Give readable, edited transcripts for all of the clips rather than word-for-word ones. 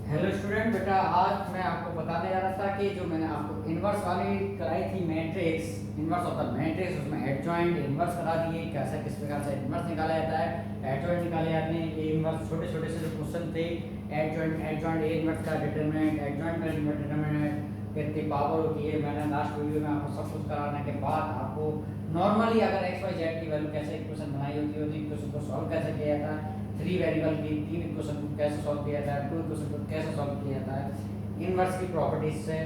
Hello student, बेटा आज मैं आपको बताने जा रहा था कि जो मैंने आपको इनवर्स वाली कराई थी matrix, inverse of the matrix, उसमें एडजॉइंट इनवर्स करा दिए, कैसे किस प्रकार से इनवर्स निकाला जाता है, एडजॉइंट निकाले जाते हैं। ये इनवर्स छोटे छोटे से जो क्वेश्चन थे, एडजॉइंट ए इनवर्स का डिटरमिनेंट, एडजॉइंट का डिटरमिनेंट कितनी पावर होती है, मैंने लास्ट वीडियो में आपको सब कुछ कराने के बाद आपको नॉर्मली अगर एक्स वाई जेड की वैल्यू कैसे इक्वेशन बनाई होती है, इक्वेशन को सॉल्व कैसे किया जाता है, 3 वेरिएबल की 3 इक्वेशन को कैसे सॉल्व किया जाता है, 2 इक्वेशन को कैसे सॉल्व किया जाता है इनवर्स की प्रॉपर्टीज से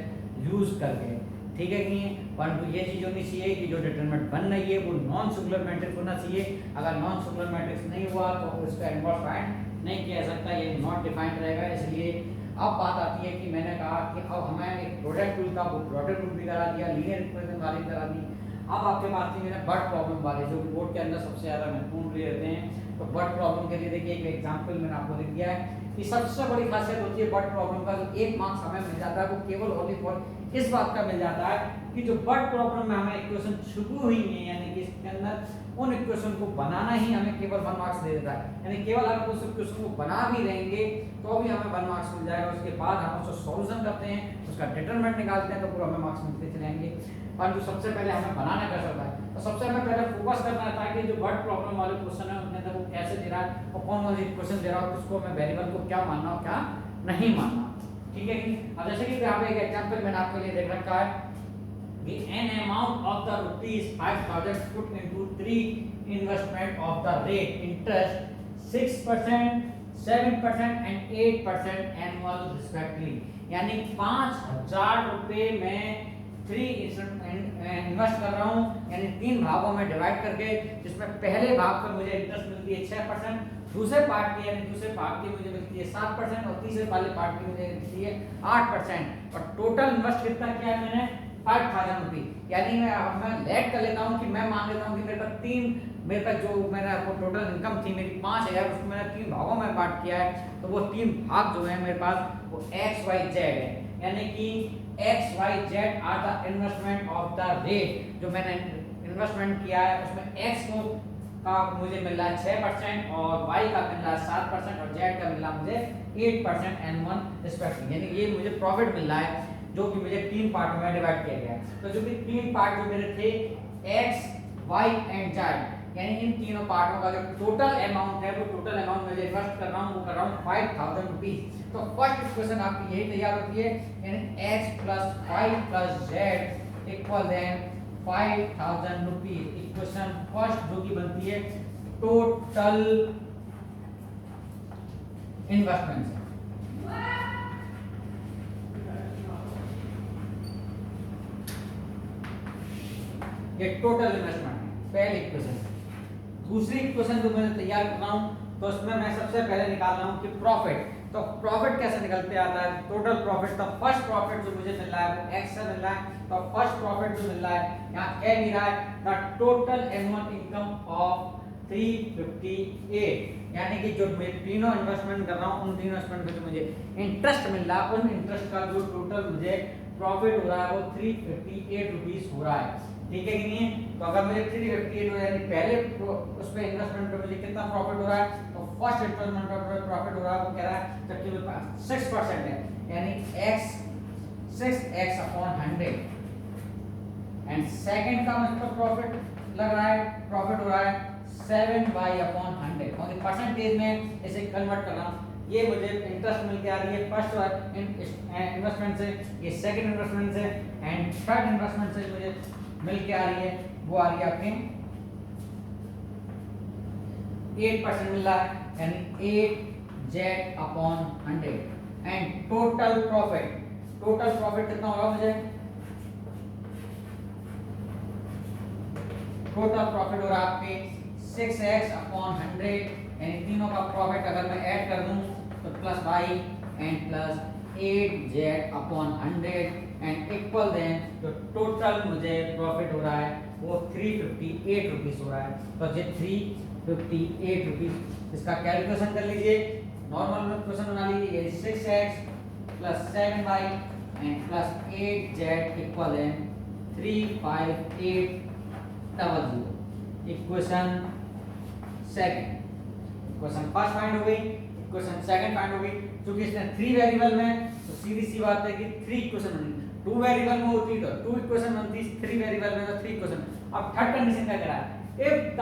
यूज करके। ठीक है कि नहीं? परंतु ये चीज होनी चाहिए कि जो डिटरमिनेंट बन रही है वो नॉन सिंगुलर मैट्रिक्स होना चाहिए। अगर नॉन सिंगुलर मैट्रिक्स नहीं हुआ तो उसका इनवर्स फाइंड नहीं किया जा सकता, ये नॉट डिफाइंड रहेगा। इसलिए अब बात आती है कि मैंने कहा कि अब हमें एक प्रोडक्ट रूल का प्रोडक्ट रूल भी करा दिया, लीनियर इक्वेशन वाली करा दी। अब आपके पास थी मैंने बट प्रॉब्लम वाले, जो बोर्ड के अंदर सबसे ज्यादा महत्वपूर्ण ले रहते हैं। तो बट प्रॉब्लम के लिए देखिए एक एग्जांपल मैंने आपको लिख दिया है कि सबसे बड़ी खासियत होती है बट प्रॉब्लम का, जो 1 मार्क्स हमें मिल जाता है वो केवल ओनली फॉर इस बात का मिल जाता है कि जो बट प्रॉब्लम में हमें इक्वेशन छुपी हुई है, यानी कि इसके अंदर उन इक्वेशन को बनाना ही हमें केवल 1 मार्क्स दे देता है। यानी केवल अगर उस इक्वेशन को बना भी रहेंगे तो भी हमें 1 मार्क्स मिल जाएगा। उसके बाद हम उसका सॉल्यूशन करते हैं, उसका डिटरमिनेंट निकालते हैं तो पूरा हमें मार्क्स मिलते चलेंगे। पर जो सबसे पहले हमें बनाना कैसे होता है, तो सबसे हमें पहले फोकस करना था कि जो बट प्रॉब्लम वाले क्वेश्चन है उसके अंदर वो कैसे दे रहा है और कौन कौन से इक्वेशन दे रहा है, किसको हमें वेरिएबल को क्या मानना और क्या नहीं मानना। ठीक है कि अब जैसे कि यहाँ पे एक एग्जांपल मैंने आपके लिए देख रखा है कि an amount of the rupees 5000 put into 3 investment of the rate interest 6%, 7% and 8% annual respectively। यानी 5000 रुपए में 3 इन्वेस्ट कर रहा हूँ, यानी 3 भागों में डिवाइड करके, जिसमें पहले भाग पर मुझे इंटरेस्ट मिलती है 6%, दूसरे पार्ट की यानी दूसरे भाग की मुझे मिलती है 7% और तीसरे वाले पार्ट की मुझे मिलती है 8%। और टोटल इन्वेस्ट कितना किया है मैंने 5000 रुपये। यानी मैं लेट कर लेता हूँ कि मैं मान लेता हूँ कि मेरे पास जो मेरा टोटल इनकम थी मेरी 5000, उसको मैंने 3 भागों में बांट किया है। तो वो 3 भाग जो है मेरे पास वो एक्स वाई जेड है, यानी कि X Y Z are the investment of the rate. जो मैंने इन्वेस्टमेंट किया है उसमें एक्स को का मुझे मिल रहा है 6% और y का मिल रहा है 7% और z का मिल रहा है मुझे 8% एंड 1 रिस्पेक्टिवली। यानी ये मुझे प्रॉफिट मिल रहा है जो कि मुझे 3 पार्ट में डिवाइड किया गया है। तो जो कि 3 पार्ट जो मेरे थे x, y एंड z, यानी इन तीनों पार्टों का जो टोटल अमाउंट है वो टोटल अमाउंट मुझे इन्वेस्ट कर रहा हूँ, वो कर रहा हूँ 5000 रुपीस। तो फर्स्ट इक्वेशन आपकी यही तैयार होती है, यानी x + 5 + z equal then 5000 rupees. Equation first जो की बनती है टोटल इन्वेस्टमेंट से। ये टोटल इन्वेस्टमेंट है पहली इक्वेशन। दूसरी इक्वेशन जो मैं तैयार कर रहा हूं तो उसमें मैं सबसे पहले निकाल रहा हूं कि प्रॉफिट। तो प्रॉफिट कैसे निकलते आता है, टोटल प्रॉफिट। तो फर्स्ट प्रॉफिट जो मुझे मिल रहा है वो x से मिल रहा है। तो फर्स्ट प्रॉफिट जो मिल रहा है यहाँ क्या मिल रहा है, the total annual income of 358। यानी कि जो मैं तीनों इन्वेस्टमेंट कर रहा हूँ उन तीनों इन्वेस्टमेंट में जो मुझे इंटरेस्ट मिल रहा है, उन इंटरेस्ट का जो टोटल मुझे प्रॉफिट हो रहा है वो 358 रुपीस हो रहा है। ठीक है कि नहीं? तो अगर मुझे 358 हो यानी पहले उस पे इन्वेस्टमेंट पे मुझे कितना प्रॉफिट हो रहा है, तो फर्स्ट इन्वेस्टमेंट पे प्रॉफिट हो रहा है वो कह रहा है जबकि मेरे पास 6% है, यानी x 6x/100 एंड सेकंड का मुझे प्रॉफिट लग रहा है, प्रॉफिट हो रहा है 7y/100, क्योंकि परसेंटेज में इसे कन्वर्ट कर रहा हूं। ये मुझे इंटरेस्ट मिल के आ रही है फर्स्ट इन्वेस्टमेंट से, ये सेकंड इन्वेस्टमेंट से एंड थर्ड इन्वेस्टमेंट से मुझे मिल के आ रही है, वो आ रही है आपकी 8% मिल रहा है, यानी 8z/100 एंड टोटल प्रॉफिट कितना होगा मुझे, टोटल प्रॉफिट हो रहा है आपके 6x/100, यानी तीनों का प्रॉफिट अगर मैं ऐड कर दूं तो plus y and plus 8z/100 and equal then जो टोटल मुझे प्रॉफिट हो रहा है वो 358 रुपीस हो रहा है। तो ये 358 रुपीस, इसका कैलकुलेशन कर लीजिए, नॉर्मल क्वेश्चन बना लीजिए। 6x + 7y and plus 8z equal then 35800। Equation second, equation first find हो गई, इक्वेशन सेकंड फाइंड होगी। क्योंकि इसने 3 वेरिएबल में, तो सीधी सी बात है कि 3 इक्वेशन बनेगी। 2 वेरिएबल में होती तो 2 इक्वेशन बनती, 3 वेरिएबल में तो 3 इक्वेशन। अब थर्ड कंडीशन क्या कह रहा है, if the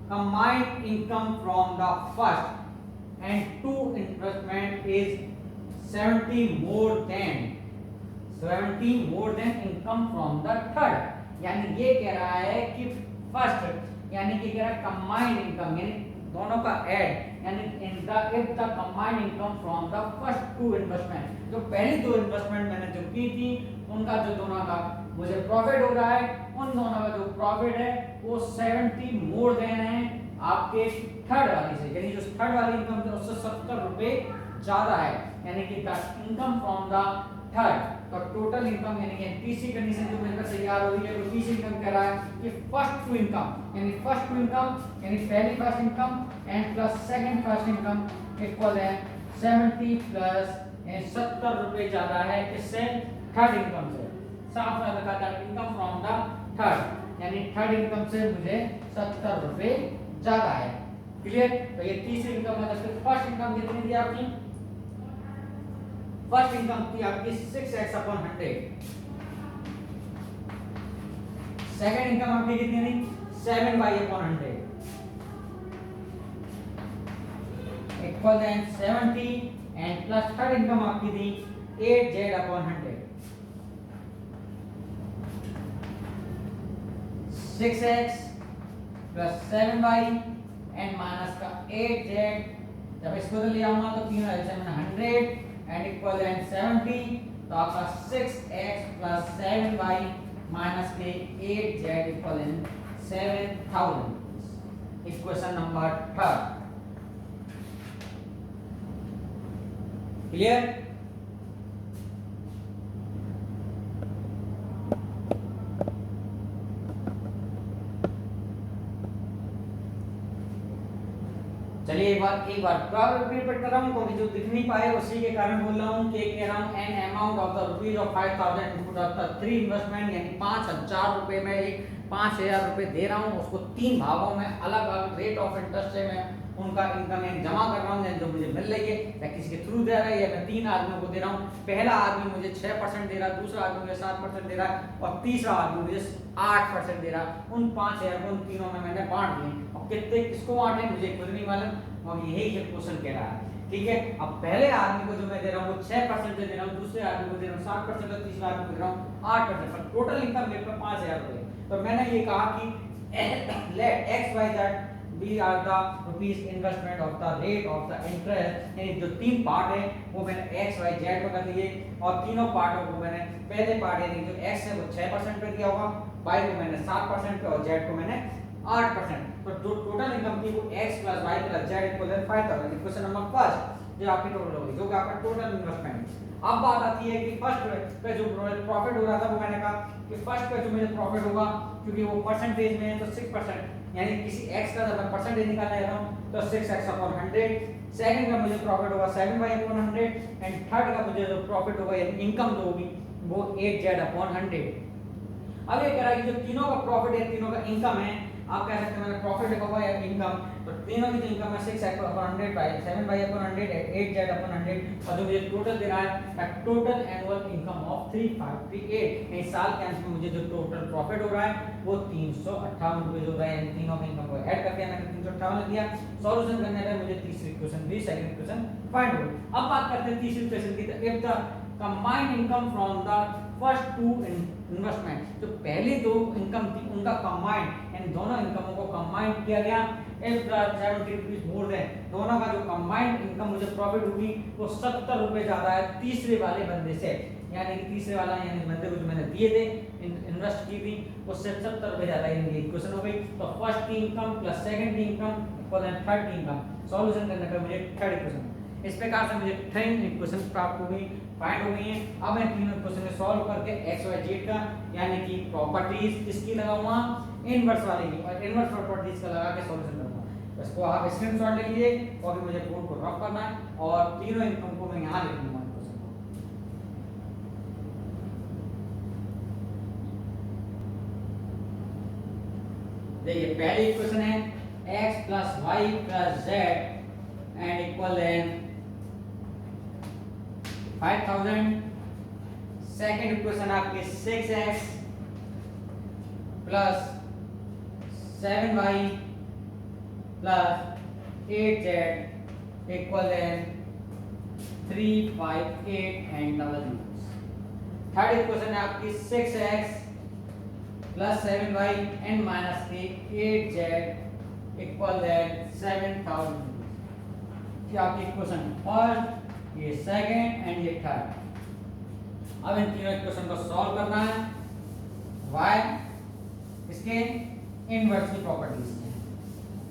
combined income from the first and two investment is 70 more than income from the third। यानी ये कह रहा है कि फर्स्ट यानी कि कह रहा है कंबाइंड इनकम यानी दोनों का ऐड यानी if the combined income from the first two investment, जो पहली दो इन्वेस्टमेंट मैंने जो की थी उनका जो दोनों का मुझे प्रॉफिट हो रहा है, उन दोनों का जो प्रॉफिट है वो 70 मोर देन है आपके थर्ड वाली से, यानी जो थर्ड वाली इनकम है उससे 70 रुपए ज्यादा है, यानी कि the income from the third. तो टोटल इनकम यानी कि तीसरी कंडीशन जो मिलकर तैयार हो रही है वो तीसरी इनकम कह रहा है कि फर्स्ट टू इनकम यानी पहली first income and plus second first income equal है 70 प्लस 70 रुपए ज्यादा है किससे, थर्ड इनकम से। साफ साफ लिखा था इनकम फ्रॉम द थर्ड यानी थर्ड इनकम से मुझे 70 रुपए ज्यादा है। क्लियर। तो ये तीसरी इनकम है। फर्स्ट इनकम कितनी थी आपकी, फर्स्ट इनकम थी आपकी 6x अपॉन 100। सेकंड इनकम आपकी कितनी थी 7y upon 100 equal then 70 and plus third income आपकी थी 8z upon 100। 6x plus 7y and minus का 8z, जब इसको तो ले आऊंगा तो तीनों ऐसे मैंने 100 एंड इक्वल एंड 70, तो आपका 6x प्लस 7y माइनस के 8z equal and 7000। Equation number third. Clear. चलिए एक बार प्रॉब्लम रिपीट कर रहा हूँ क्योंकि जो दिख नहीं पाए उसी के कारण बोल रहा हूँ कि कह रहा हूँ an amount of the rupees of 5000 input of the 3 investment यानी 5000 रुपए में एक 5000 रुपए दे रहा हूँ, उसको 3 भागों में अलग अलग रेट ऑफ इंटरेस्ट से मैं उनका इनकम जमा कर रहा हूँ जो मुझे मिल रही है, या किसी के थ्रू दे रहा है या मैं 3 आदमियों को दे रहा हूँ। पहला आदमी मुझे 6% दे रहा है, दूसरा आदमी मुझे 7% दे रहा है और तीसरा आदमी मुझे 8% दे रहा है। उन 5000 को उन तीनों में मैंने बांट दिए और कितने किसको बांटे मुझे खुद नहीं मालूम और यही क्वेश्चन कह रहा है। ठीक है। अब पहले आदमी को जो मैं दे रहा हूँ वो 6% दे रहा हूँ, दूसरे आदमी को दे रहा हूँ 7% और तीसरे आदमी को दे रहा हूँ 8%, पर टोटल इनकम मेरे पे 5000 रुपए। तो मैंने ये कहा कि let X Y Z be are the rupees investment of the rate of the interest, यानी जो 3 पार्ट है वो मैंने एक्स वाई जेड में कर दिए और तीनों पार्टों को मैंने पहले पार्ट यानी जो एक्स है वो 6% पे दिया होगा, वाई को मैंने 7% पे और जेड को मैंने 8%। तो जो टोटल इनकम थी वो x + y + z = 5000। Question number first जो आपकी टोटल होगी जो कि आपका टोटल इन्वेस्टमेंट। अब बात आती है कि फर्स्ट पे जो प्रॉफिट हो रहा था वो मैंने कहा कि फर्स्ट पे जो मुझे प्रॉफिट होगा क्योंकि वो परसेंटेज में है तो 6% यानी किसी x का जब मैं परसेंटेज निकालने जा रहा हूं तो 6x अपॉन 100। सेकंड का मुझे प्रॉफिट होगा 7y अपॉन 100 एंड थर्ड का मुझे जो प्रॉफिट होगा यानी इनकम जो होगी वो 8z अपॉन 100। अब ये कह रहा है कि जो तीनों का प्रॉफिट है तीनों का इनकम है, आप कह सकते हैं मैंने प्रॉफिट लिखा हुआ है इनकम, तो तीनों की जो इनकम है 6x upon 100 bye 7y upon 100 8z upon 100 और जो मुझे टोटल दे रहा है टोटल एनुअल इनकम ऑफ 3538। इस साल के अंत में मुझे जो टोटल प्रॉफिट हो रहा है वो 358 रुपए हो रहा है, यानी तीनों की इनकम को ऐड करके मैंने 358 लिख दिया। सॉल्यूशन करने पे मुझे तीसरी इक्वेशन दी, सेकंड इक्वेशन फाइंड हो। अब बात करते हैं तीसरी इक्वेशन की। तो if the combined income from the first two investment, जो पहली दो इनकम थी उनका कंबाइंड यानी दोनों इनकमों को कंबाइंड किया गया, if the 70 rupees more than, दोनों का जो कंबाइंड इनकम मुझे प्रॉफिट होगी वो 70 रुपए ज्यादा है तीसरे वाले बंदे से, यानी कि तीसरे वाला यानी बंदे को जो मैंने दिए थे इन्वेस्ट की थी उससे 70 रुपए ज्यादा है। इक्वेशन हो गई। तो फर्स्ट की इनकम प्लस सेकंड की इनकम इक्वल एंड थर्ड की इनकम। सॉल्यूशन करने पर मुझे थर्ड इक्वेशन, इस प्रकार से मुझे थर्ड इक्वेशन प्राप्त हो गई, फाइंड हो गई है। अब मैं तीनों क्वेश्चन को सॉल्व करके x y z का यानी कि प्रॉपर्टीज किसकी लगाऊंगा, इनवर्स वाले की, और इनवर्स प्रॉपर्टीज का लगा के सॉल्यूशन करूंगा। इसको आप स्क्रीनशॉट ले लीजिए और भी मुझे कोड को रफ करना है और तीनों इनकम को मैं यहां लिख दूंगा। देखिए पहली इक्वेशन है x + y + z and equal then 5000। Second equation आपकी 6x plus 7y plus 8z equal then 358 and double zeros. Third equation है आपकी 6x plus 7y and minus 8z equal then 7000। ये आपकी इक्वेशन फर्स्ट, ये second and ये third. अब इन तीनों इक्वेशन को सॉल्व करना है। y इसके इनवर्स की प्रॉपर्टीज है,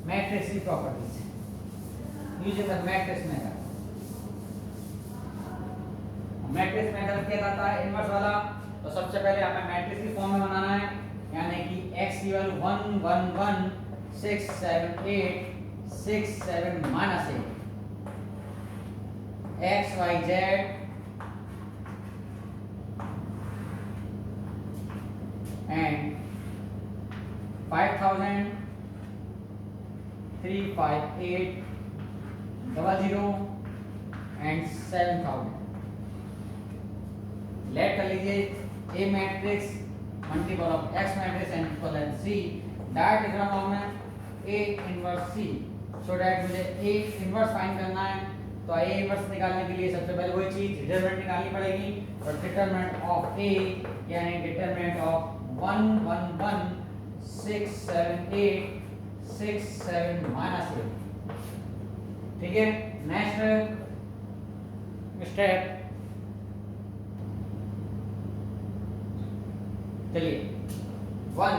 मैट्रिक्स की प्रॉपर्टीज है, using the matrix method. Matrix method क्या कहता है इनवर्स वाला? तो सबसे पहले हमें मैट्रिक्स की फॉर्म में बनाना है, यानी कि x की value 1 1 1 6 7 8 6 7 minus 8 x y z and 5000 358 00 and 7000। Late कर लीजिए A matrix multiple of X matrix and equal and C। Direct लिख रहा हूं मैं A inverse C, so that मुझे A इनवर्स फाइंड करना है। तो A इनवर्स निकालने के लिए सबसे पहले वही चीज डिटरमिनेंट निकालनी पड़ेगी। और डिटरमिनेंट ऑफ A यानी डिटरमिनेंट ऑफ 1 1 1 6 7 8 6 7 माइनस 8। ठीक है, नेक्स्ट स्टेप, चलिए 1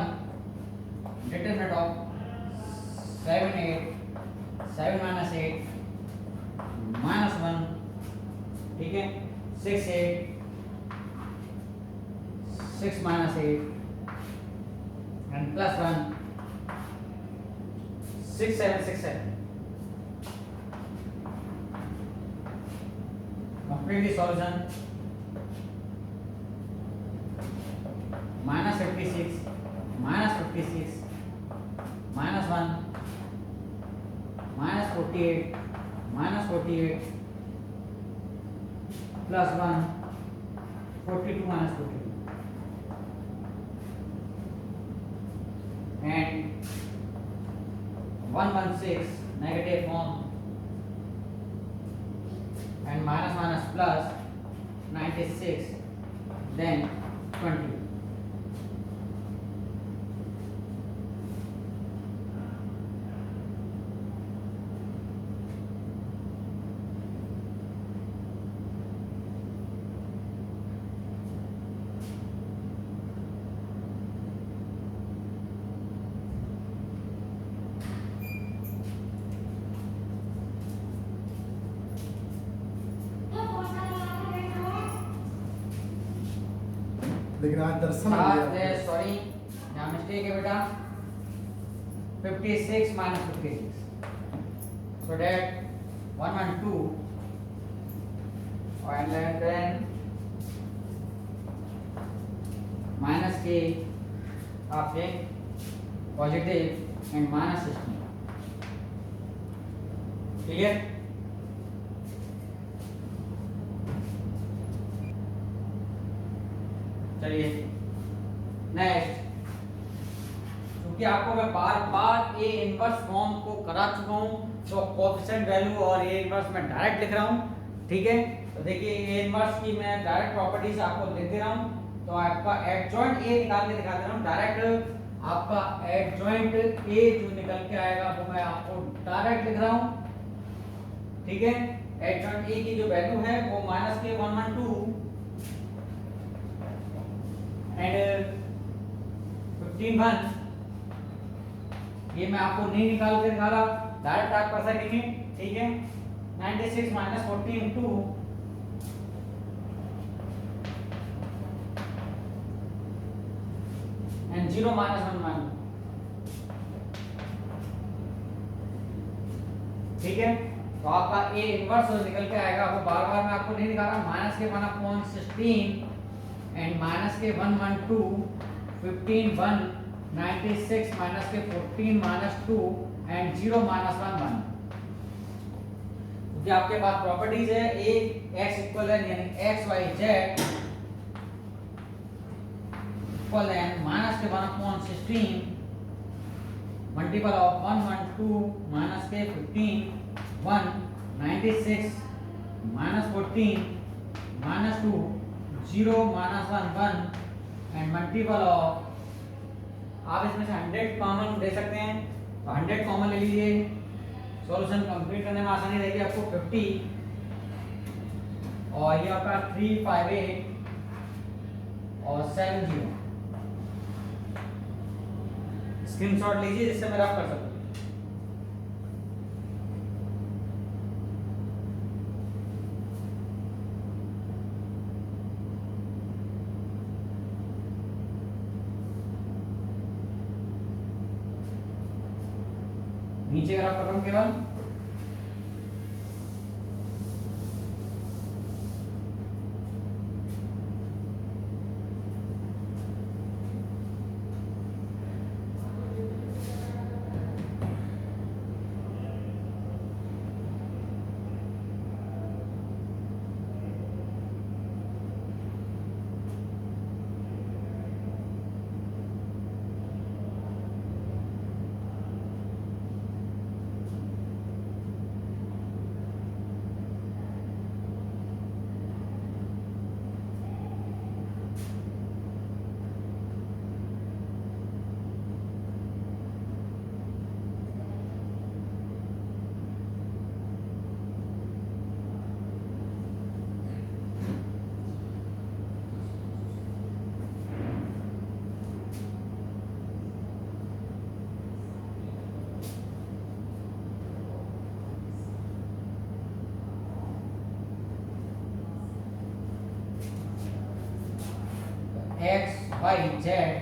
डिटरमिनेंट ऑफ 7 8 7 माइनस 8 माइनस 1, ठीक है 6 8 6 minus 8 and plus 1 6 7 6 7। complete the solution। minus 56 minus 56 minus 1 minus 48 minus 48 plus 1 42 minus 42 and 116 negative form and minus minus plus 96 then 20। लेकिन आज दर्शन sorry यहाँ mistake है बेटा, 56 minus 56, so that 112 and then minus k आपके positive and minus 16। Clear? चलिए next, क्योंकि आपको मैं बार बार ए इनवर्स फॉर्म को करा चुका हूं तो कोएफिशिएंट वैल्यू और ए इनवर्स मैं डायरेक्ट लिख रहा हूं। ठीक है, तो देखिए ए इनवर्स की मैं डायरेक्ट प्रॉपर्टीज आपको लिख दे रहा हूं। तो आपका एडजॉइंट ए निकाल के दिखा दे रहा हूं डायरेक्ट। आपका एडजॉइंट ए जो निकल के आएगा वो मैं आपको डायरेक्ट लिख रहा हूं। ठीक है, एडजॉइंट ए की जो वैल्यू है वो माइनस के 112 एंड 15 1। ये मैं आपको नहीं निकाल के दिखा रहा, डायरेक्ट आप कर सकेंगे। ठीक है, 96 माइनस 14 2 एंड 0 माइनस 1 1। ठीक है, तो आपका ए इनवर्स निकल के आएगा, वो बार बार मैं आपको नहीं दिखा रहा। माइनस के 1/16 एंड माइनस के 112 15 1 96 माइनस के 14 माइनस 2 एंड 0 माइनस 1 1। कि आपके पास प्रॉपर्टीज है ए एक्स इक्वल एन यानी X Y Z equal N minus K 1/16 multiple of 1 1 2 minus के 15 1 96 minus 14 minus 2 0 minus 1 1 and multiple of आप इसमें से 100 कॉमन ले सकते हैं तो 100 कॉमन ले लीजिए सॉल्यूशन कंप्लीट करने में आसानी रहेगी आपको 50 और ये आपका 358 और 70 स्क्रीनशॉट लीजिए जिससे मैं रफ कर सकूं। नीचे ग्राफ कर रहा हूं केवल एक्स वाई जेड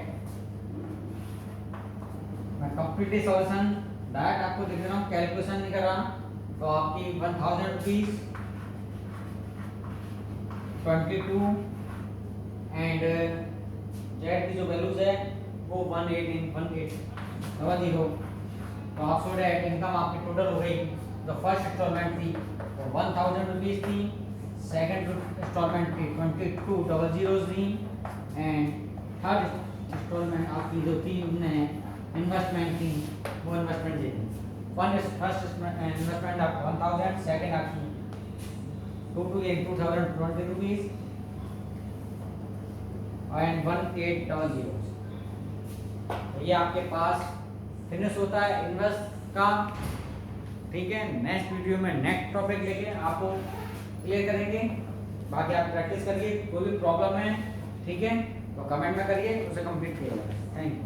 मैं कंप्लीटली सॉल्यूशन डायरेक्ट आपको दिख रहा हूँ कैलकुलेशन नहीं कर रहा तो आपकी 1000 रुपीज 22 एंड जेड की जो वैल्यूज है वो 18 तो आप सो डेट इनकम आपकी टोटल हो गई तो फर्स्ट इंस्टॉलमेंट थी तो 1000 रुपीज थी सेकंड इंस्टॉलमेंट थी 2200 थी एंड थर्ड इंस्टॉलमेंट आपकी जो थी उनने इन्वेस्टमेंट थी वो इन्वेस्टमेंट दी थी फर्स्ट इन्वेस्टमेंट आपको 1000 सेकंड आपकी 2020 रुपीज एंड 1800 तो ये आपके पास फिनिश होता है इन्वेस्ट का। ठीक है नेक्स्ट वीडियो में नेक्स्ट टॉपिक लेके आपको क्लियर करेंगे बाकी आप प्रैक्टिस करिए कोई भी प्रॉब्लम है ठीक है तो कमेंट में करिए उसे कंप्लीट किया जाएगा। Thank you.